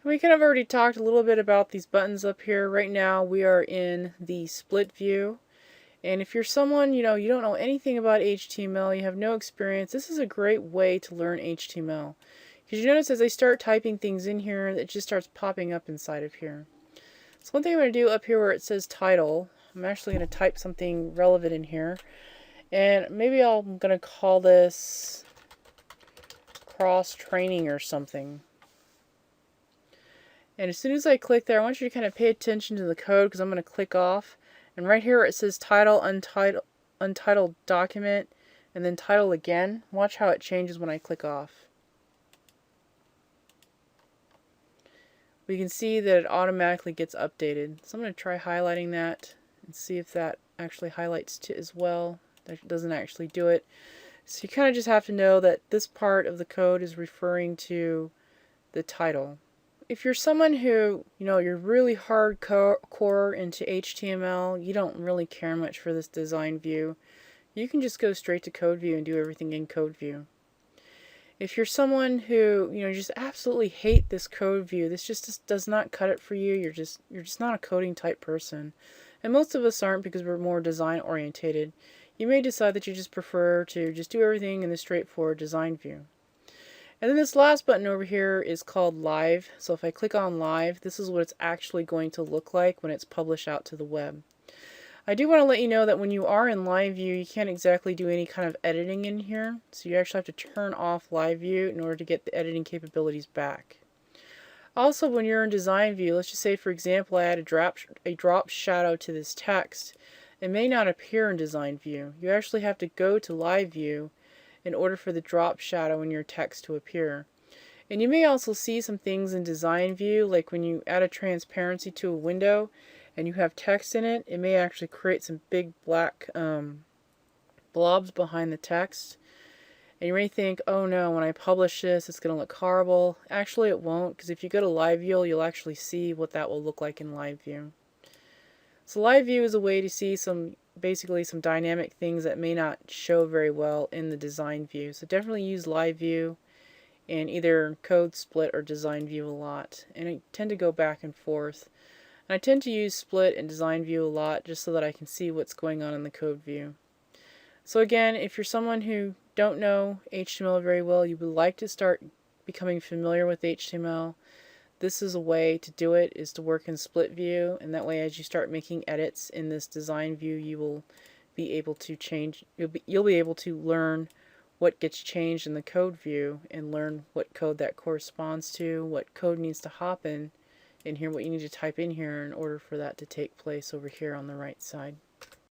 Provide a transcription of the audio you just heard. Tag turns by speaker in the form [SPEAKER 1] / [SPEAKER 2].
[SPEAKER 1] We kind of already talked a little bit about these buttons up here. Right now we are in the split view. And if you're someone, you don't know anything about HTML, you have no experience, this is a great way to learn HTML. Because you notice as I start typing things in here, it just starts popping up inside of here. So one thing I'm going to do up here where it says title, I'm actually going to type something relevant in here. And maybe I'm going to call this cross training or something. And as soon as I click there, I want you to kind of pay attention to the code because I'm going to click off. And right here it says title, untitled document, and then title again. Watch how it changes when I click off. We can see that it automatically gets updated. So I'm going to try highlighting that and see if that actually highlights to as well. That doesn't actually do it. So you kind of just have to know that this part of the code is referring to the title. If you're someone who, you're really hardcore into HTML, you don't really care much for this design view, you can just go straight to code view and do everything in code view. If you're someone who, just absolutely hate this code view, this just does not cut it for you, you're just not a coding type person. And most of us aren't because we're more design orientated. You may decide that you just prefer to just do everything in the straightforward design view. And then this last button over here is called Live. So if I click on Live, this is what it's actually going to look like when it's published out to the web. I do want to let you know that when you are in Live View, you can't exactly do any kind of editing in here. So you actually have to turn off Live View in order to get the editing capabilities back. Also, when you're in Design View, let's just say for example I add a drop shadow to this text. It may not appear in Design View. You actually have to go to Live View in order for the drop shadow in your text to appear. And you may also see some things in Design View, like when you add a transparency to a window and you have text in it, it may actually create some big black blobs behind the text. And you may think, oh no, when I publish this, it's going to look horrible. Actually, it won't, because if you go to Live View, you'll actually see what that will look like in Live View. So Live View is a way to see basically some dynamic things that may not show very well in the Design View. So definitely use Live View in either Code, Split, or Design View a lot. And I tend to go back and forth. And I tend to use Split and Design View a lot just so that I can see what's going on in the Code View. So again, if you're someone who don't know HTML very well, you would like to start becoming familiar with HTML, this is a way to do it, is to work in split view, and that way as you start making edits in this design view, you will be able to change, you'll be able to learn what gets changed in the code view and learn what code that corresponds to, what code needs to hop in here, what you need to type in here in order for that to take place over here on the right side.